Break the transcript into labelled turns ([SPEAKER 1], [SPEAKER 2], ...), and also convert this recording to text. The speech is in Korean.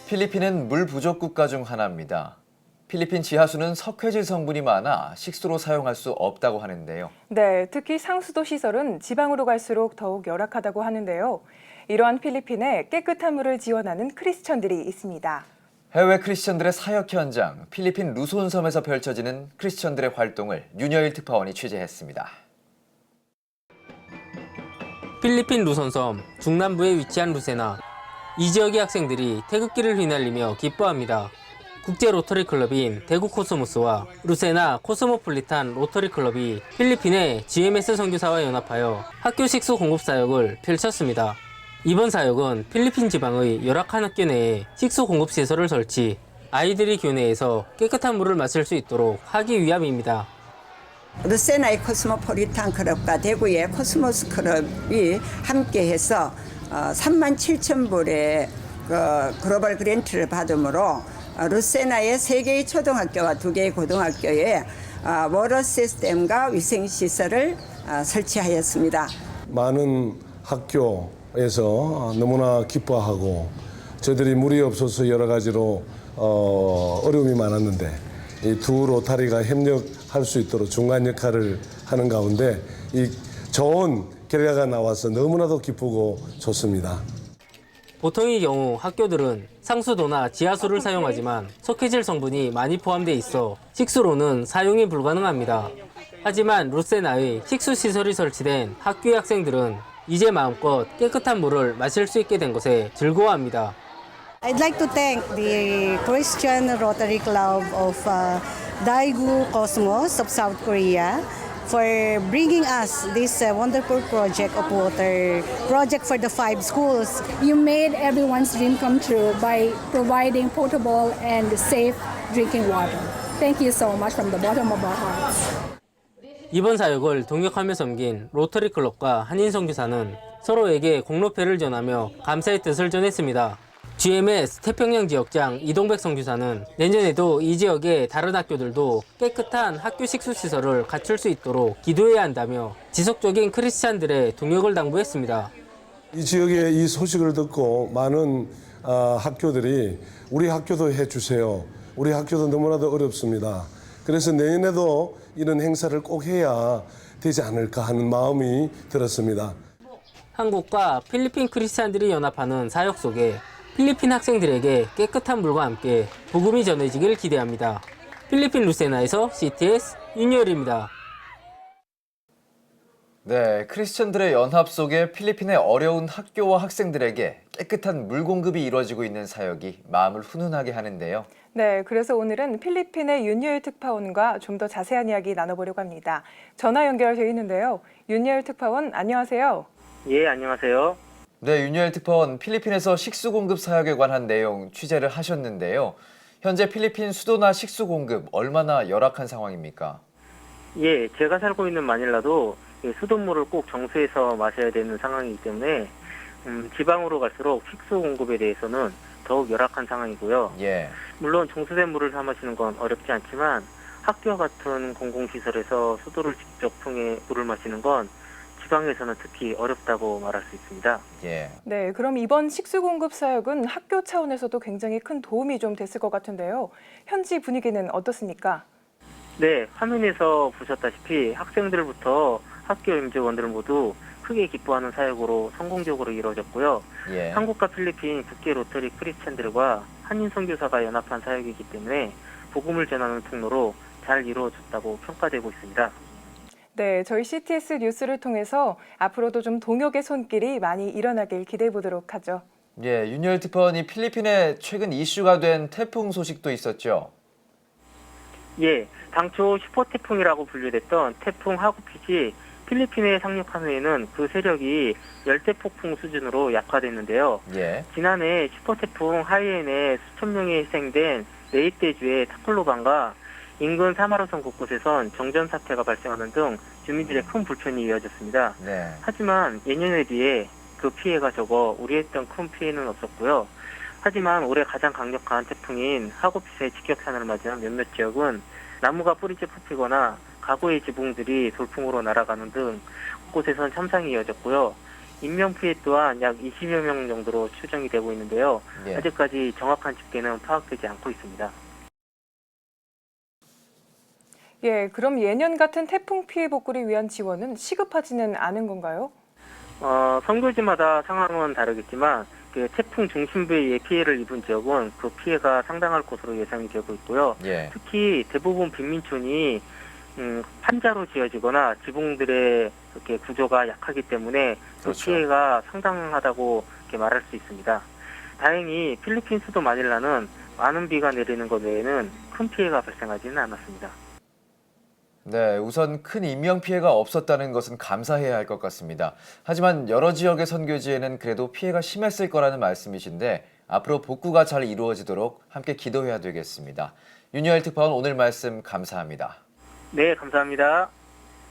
[SPEAKER 1] 필리핀은 물 부족 국가 중 하나입니다. 필리핀 지하수는 석회질 성분이 많아 식수로 사용할 수 없다고 하는데요.
[SPEAKER 2] 네, 특히 상수도 시설은 지방으로 갈수록 더욱 열악하다고 하는데요. 이러한 필리핀에 깨끗한 물을 지원하는 크리스천들이 있습니다.
[SPEAKER 1] 해외 크리스천들의 사역 현장, 필리핀 루손 섬에서 펼쳐지는 크리스천들의 활동을 윤여일 특파원이 취재했습니다.
[SPEAKER 3] 필리핀 루손섬 중남부에 위치한 루세나. 이 지역의 학생들이 태극기를 휘날리며 기뻐합니다. 국제 로터리 클럽인 대구 코스모스와 루세나 코스모폴리탄 로터리 클럽이 필리핀의 GMS 선교사와 연합하여 학교 식수 공급 사역을 펼쳤습니다. 이번 사역은 필리핀 지방의 열악한 학교 내에 식수 공급 시설을 설치, 아이들이 교내에서 깨끗한 물을 마실 수 있도록 하기 위함입니다.
[SPEAKER 4] 루세나의 코스모폴리탄 클럽과 대구의 코스모스 클럽이 함께해서 37,000불의 글로벌 그랜트를 받음으로 루세나의 3개의 초등학교와 2개의 고등학교에 워터 시스템과 위생시설을 설치하였습니다.
[SPEAKER 5] 많은 학교에서 너무나 기뻐하고 저희들이 물이 없어서 여러 가지로 어려움이 많았는데 이 두 로타리가 협력할 수 있도록 중간 역할을 하는 가운데 이 좋은 결과가 나와서 너무나도 기쁘고 좋습니다.
[SPEAKER 3] 보통의 경우 학교들은 상수도나 지하수를 사용하지만 석회질 성분이 많이 포함되어 있어 식수로는 사용이 불가능합니다. 하지만 루세나의 식수시설이 설치된 학교의 학생들은 이제 마음껏 깨끗한 물을 마실 수 있게 된 것에 즐거워합니다.
[SPEAKER 6] I'd like to thank the Christian Rotary Club of Daegu Cosmos of South Korea for bringing us this wonderful project of water project for the 5 schools.
[SPEAKER 7] You made everyone's dream come true by providing potable and safe drinking water. Thank you so much from the bottom of our hearts.
[SPEAKER 3] 이번 사역을 동역하며 섬긴 로터리 클럽과 한인 선교사는 서로에게 공로패를 전하며 감사의 뜻을 전했습니다. GMS 태평양 지역장 이동백 선교사는 내년에도 이 지역의 다른 학교들도 깨끗한 학교 식수시설을 갖출 수 있도록 기도해야 한다며 지속적인 크리스찬들의 동역을 당부했습니다.
[SPEAKER 5] 이 지역의 이 소식을 듣고 많은 학교들이 우리 학교도 해주세요. 우리 학교도 너무나도 어렵습니다. 그래서 내년에도 이런 행사를 꼭 해야 되지 않을까 하는 마음이 들었습니다.
[SPEAKER 3] 한국과 필리핀 크리스찬들이 연합하는 사역 속에 필리핀 학생들에게 깨끗한 물과 함께 복음이 전해지길 기대합니다. 필리핀 루세나에서 CTS 윤여일입니다.
[SPEAKER 1] 네, 크리스천들의 연합 속에 필리핀의 어려운 학교와 학생들에게 깨끗한 물 공급이 이루어지고 있는 사역이 마음을 훈훈하게 하는데요.
[SPEAKER 2] 네, 그래서 오늘은 필리핀의 윤여일 특파원과 좀 더 자세한 이야기 나눠보려고 합니다. 전화 연결되어 있는데요. 윤여일 특파원, 안녕하세요.
[SPEAKER 8] 예, 안녕하세요.
[SPEAKER 1] 네, 윤여일 특파원, 필리핀에서 식수 공급 사역에 관한 내용 취재를 하셨는데요. 현재 필리핀 수도나 식수 공급 얼마나 열악한 상황입니까?
[SPEAKER 8] 예, 제가 살고 있는 마닐라도 수돗물을 꼭 정수해서 마셔야 되는 상황이기 때문에 지방으로 갈수록 식수 공급에 대해서는 더욱 열악한 상황이고요.
[SPEAKER 1] 예.
[SPEAKER 8] 물론 정수된 물을 사 마시는 건 어렵지 않지만 학교와 같은 공공시설에서 수도를 직접 통해 물을 마시는 건 지방에서는 특히 어렵다고 말할 수 있습니다.
[SPEAKER 1] 예.
[SPEAKER 2] 네, 그럼 이번 식수 공급 사역은 학교 차원에서도 굉장히 큰 도움이 좀 됐을 것 같은데요. 현지 분위기는 어떻습니까?
[SPEAKER 8] 네, 화면에서 보셨다시피 학생들부터 학교 임직원들 모두 크게 기뻐하는 사역으로 성공적으로 이루어졌고요.
[SPEAKER 1] 예.
[SPEAKER 8] 한국과 필리핀 국제 로터리 크리스찬들과 한인 선교사가 연합한 사역이기 때문에 복음을 전하는 통로로 잘 이루어졌다고 평가되고 있습니다.
[SPEAKER 2] 네, 저희 CTS 뉴스를 통해서 앞으로도 좀 동역의 손길이 많이 일어나길 기대해 보도록 하죠.
[SPEAKER 1] 예, 윤여일 특파원이 필리핀에 최근 이슈가 된 태풍 소식도 있었죠?
[SPEAKER 8] 예, 당초 슈퍼태풍이라고 분류됐던 태풍 하구핏이 필리핀에 상륙한 후에는 그 세력이 열대폭풍 수준으로 약화됐는데요.
[SPEAKER 1] 예.
[SPEAKER 8] 지난해 슈퍼태풍 하이엔에 수천 명이 희생된 레이떼주의 타클로반과 인근 사마르선 곳곳에선 정전 사태가 발생하는 등 주민들의 큰 불편이 이어졌습니다.
[SPEAKER 1] 네.
[SPEAKER 8] 하지만 예년에 비해 그 피해가 적어 우려했던 큰 피해는 없었고요. 하지만 올해 가장 강력한 태풍인 하구핏의 직격탄을 맞은 몇몇 지역은 나무가 뿌리째 뽑히거나 가구의 지붕들이 돌풍으로 날아가는 등 곳곳에선 참상이 이어졌고요. 인명 피해 또한 약 20여 명 정도로 추정이 되고 있는데요.
[SPEAKER 1] 예.
[SPEAKER 8] 아직까지 정확한 집계는 파악되지 않고 있습니다.
[SPEAKER 2] 예, 그럼 예년 같은 태풍 피해 복구를 위한 지원은 시급하지는 않은 건가요?
[SPEAKER 8] 선교지마다 상황은 다르겠지만 그 태풍 중심부의 피해를 입은 지역은 그 피해가 상당할 것으로 예상이 되고 있고요.
[SPEAKER 1] 예.
[SPEAKER 8] 특히 대부분 빈민촌이 판자로 지어지거나 지붕들의 이렇게 구조가 약하기 때문에 그
[SPEAKER 1] 그렇죠.
[SPEAKER 8] 피해가 상당하다고 이렇게 말할 수 있습니다. 다행히 필리핀 수도 마닐라는 많은 비가 내리는 것 외에는 큰 피해가 발생하지는 않았습니다.
[SPEAKER 1] 네, 우선 큰 인명 피해가 없었다는 것은 감사해야 할 것 같습니다. 하지만 여러 지역의 선교지에는 그래도 피해가 심했을 거라는 말씀이신데 앞으로 복구가 잘 이루어지도록 함께 기도해야 되겠습니다. 윤여일 특파원 오늘 말씀 감사합니다.
[SPEAKER 8] 네, 감사합니다.